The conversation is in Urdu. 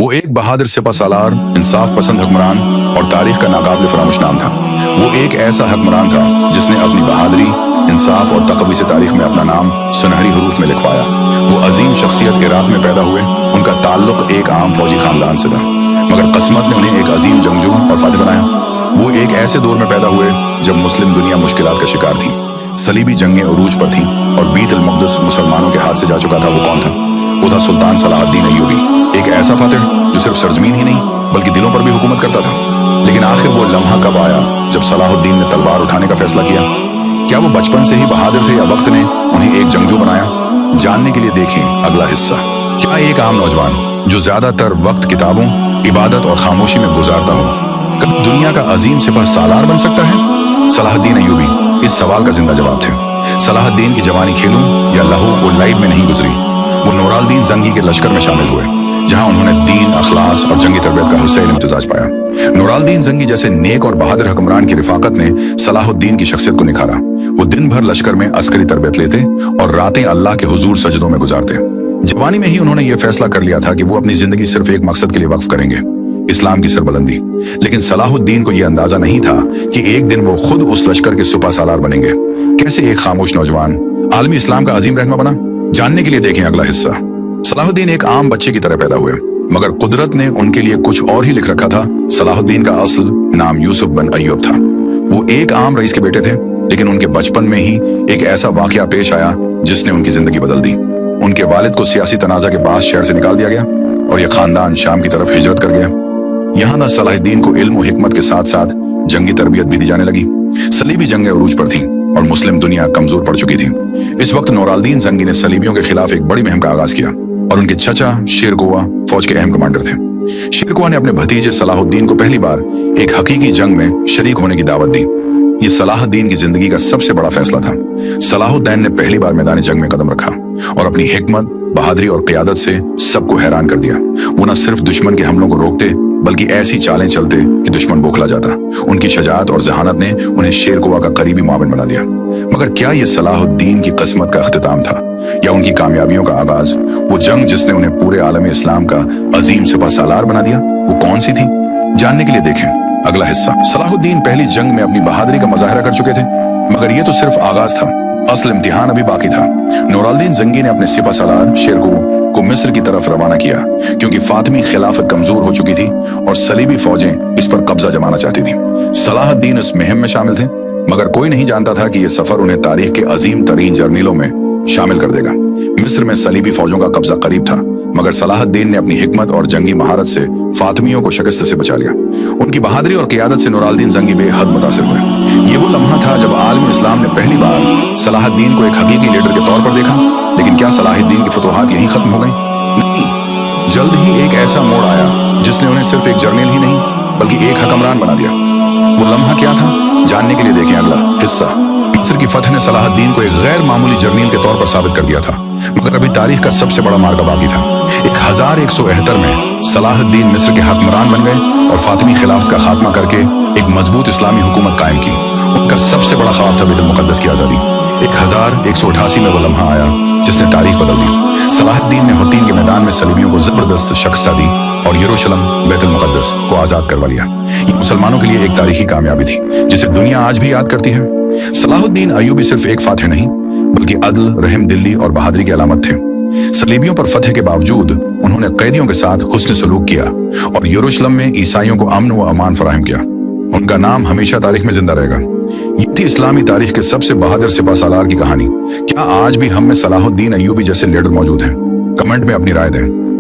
وہ ایک بہادر سپہ سالار، انصاف پسند حکمران اور تاریخ کا ناقابل فراموش نام تھا۔ وہ ایک ایسا حکمران تھا جس نے اپنی بہادری، انصاف اور تقوی سے تاریخ میں اپنا نام سنہری حروف میں لکھوایا۔ وہ عظیم شخصیت عراق میں پیدا ہوئے۔ ان کا تعلق ایک عام فوجی خاندان سے تھا، مگر قسمت نے انہیں ایک عظیم جنگجو اور فاتح بنایا۔ وہ ایک ایسے دور میں پیدا ہوئے جب مسلم دنیا مشکلات کا شکار تھی، صلیبی جنگیں عروج پر تھیں اور بیت المقدس مسلمانوں کے ہاتھ سے جا چکا تھا۔ وہ کون تھا؟ وہ تھا سلطان صلاح الدین ایوبی، ایک ایسا فاتح جو صرف سرزمین ہی نہیں بلکہ دلوں پر بھی حکومت کرتا تھا۔ لیکن آخر وہ لمحہ کب آیا جب صلاح الدین نے تلوار اٹھانے کا فیصلہ کیا؟ کیا وہ بچپن سے ہی بہادر تھے یا وقت نے انہیں ایک جنگجو بنایا؟ جاننے کے لیے دیکھیں اگلا حصہ۔ کیا ایک عام نوجوان جو زیادہ تر وقت کتابوں، عبادت اور خاموشی میں گزارتا ہو کبھی دنیا کا عظیم سپہ سالار بن سکتا ہے؟ صلاح الدین ایوبی اس سوال کا زندہ جواب تھے۔ صلاح الدین کی جوانی کھیلوں یا لہو و لعب میں نہیں گزری۔ وہ نورالدین زنگی کے لشکر میں شامل ہوئے، جہاں انہوں نے دین، اخلاص اور جنگی تربیت کا حسین امتزاج پایا۔ نورالدین زنگی جیسے نیک اور بہادر حکمران کی رفاقت نے صلاح الدین کی شخصیت کو نکھارا۔ وہ دن بھر لشکر میں عسکری تربیت لیتے اور راتیں اللہ کے حضور سجدوں میں گزارتے۔ جوانی میں ہی انہوں نے یہ فیصلہ کر لیا تھا کہ وہ اپنی زندگی صرف ایک مقصد کے لیے وقف کریں گے، اسلام کی سربلندی۔ لیکن صلاح الدین کو یہ اندازہ نہیں تھا کہ ایک دن وہ خود اس لشکر کے سپہ سالار بنیں گے۔ کیسے ایک خاموش نوجوان عالمی اسلام کا عظیم رہنما بنا؟ جاننے کے لیے دیکھیں اگلا حصہ۔ صلاح الدین ایک عام بچے کی طرح پیدا ہوئے، مگر قدرت نے ان کے لیے کچھ اور ہی لکھ رکھا تھا۔ صلاح الدین کا اصل نام یوسف بن ایوب تھا۔ وہ ایک عام رئیس کے بیٹے تھے، لیکن ان کے بچپن میں ہی ایک ایسا واقعہ پیش آیا جس نے ان کی زندگی بدل دی۔ ان کے والد کو سیاسی تنازع کے باعث شہر سے نکال دیا گیا اور یہ خاندان شام کی طرف ہجرت کر گیا۔ یہاں نہ صلاح الدین کو علم و حکمت کے ساتھ ساتھ جنگی تربیت بھی دی جانے لگی۔ صلیبی جنگیں عروج پر تھیں اور مسلم دنیا کمزور پڑ چکی تھی۔ اس وقت نورالدین زنگی نے صلیبیوں کے خلاف ایک بڑی مہم کا آغاز کیا اور ان کے چچا شیرکوہ فوج کے اہم کمانڈر تھے۔ شیرکوہ نے اپنے بھتیجے صلاح الدین کو پہلی بار ایک حقیقی جنگ میں شریک ہونے کی دعوت دی۔ یہ صلاح الدین کی زندگی کا سب سے بڑا فیصلہ تھا۔ صلاح الدین نے پہلی بار میدان جنگ میں قدم رکھا اور اپنی حکمت، بہادری اور قیادت سے سب کو حیران کر دیا۔ وہ نہ صرف دشمن کے حملوں کو روکتے بلکہ ایسی چالیں چلتے کہ دشمن بوکھلا جاتا۔ ان کی شجاعت اور ذہانت نے انہیں شیرکوہ کا قریبی معاون بنا دیا۔ مگر کیا یہ صلاح الدین کی قسمت کا اختتام تھا یا ان کی کامیابیوں کا آغاز؟ وہ جنگ جس نے انہیں پورے عالم اسلام کا عظیم سپہ سالار بنا دیا، وہ کون سی تھی؟ جاننے کے لیے دیکھیں اگلا حصہ۔ صلاح الدین پہلی جنگ میں اپنی بہادری کا مظاہرہ کر چکے تھے، مگر یہ تو صرف آغاز تھا، اصل امتحان ابھی باقی تھا۔ نورالدین زنگی نے اپنے سپہ سالار شیرکوہ کو مصر کی طرف روانہ کیا، کیونکہ فاطمی خلافت کمزور ہو چکی تھی اور صلیبی فوجیں اس پر قبضہ جمانا چاہتی تھیں۔ صلاح الدین اس مہم میں شامل تھے، مگر کوئی نہیں جانتا تھا کہ یہ سفر انہیں تاریخ کے عظیم ترین جرنیلوں میں شامل کر دے گا۔ مصر میں صلیبی فوجوں کا قبضہ قریب تھا، مگر صلاح الدین نے اپنی حکمت اور جنگی مہارت سے فاطمیوں کو شکست سے بچا لیا۔ ان کی بہادری اور قیادت سے نورالدین زنگی بے حد متاثر ہوئے۔ یہ وہ لمحہ تھا جب عالمی اسلام نے پہلی بار صلاح الدین کو ایک حقیقی لیڈر کے طور پر دیکھا۔ لیکن کیا صلاح الدین کی فتوحات یہیں ختم ہو گئیں؟ نہیں، جلد ہی ایک ایسا موڑ آیا جس نے انہیں صرف ایک جرنیل ہی نہیں بلکہ ایک حکمران بنا دیا۔ وہ لمحہ کیا تھا؟ جاننے کے لیے دیکھیں اگلا حصہ۔ مصر کی فتح نے صلاح الدین کو ایک غیر معمولی جرنیل کے طور پر ثابت کر دیا تھا، مگر ابھی تاریخ کا سب سے بڑا معرکہ باقی تھا۔ 1171 میں صلاح الدین مصر کے حکمران بن گئے اور فاطمی خلافت کا خاتمہ کر کے ایک مضبوط اسلامی حکومت قائم کی۔ ان کا سب سے بڑا خواب تھا بیت المقدس کی آزادی۔ 1188 میں وہ لمحہ آیا جس نے تاریخ بدل دی۔ صلاح الدین نے حطین کے میدان میں صلیبیوں کو زبردست شکست دی اور یروشلم بیت المقدس کو آزاد کروا لیا۔ یہ مسلمانوں کے لیے ایک تاریخی کامیابی تھی جسے دنیا آج بھی یاد کرتی ہے۔ صلاح الدین ایوبی صرف ایک فاتح نہیں بلکہ عدل، رحم دلی اور بہادری کی علامت تھے۔ صلیبیوں پر فتح کے باوجود انہوں نے قیدیوں کے ساتھ حسن سلوک کیا اور یروشلم میں عیسائیوں کو امن و امان فراہم کیا۔ ان کا نام ہمیشہ تاریخ میں زندہ رہے گا۔ یہ تھی اسلامی تاریخ کے سب سے بہادر سپہ سالار کی کہانی۔ کیا آج بھی ہم میں صلاح الدین ایوبی جیسے لیڈر موجود ہیں؟ کمنٹ میں اپنی رائے دیں۔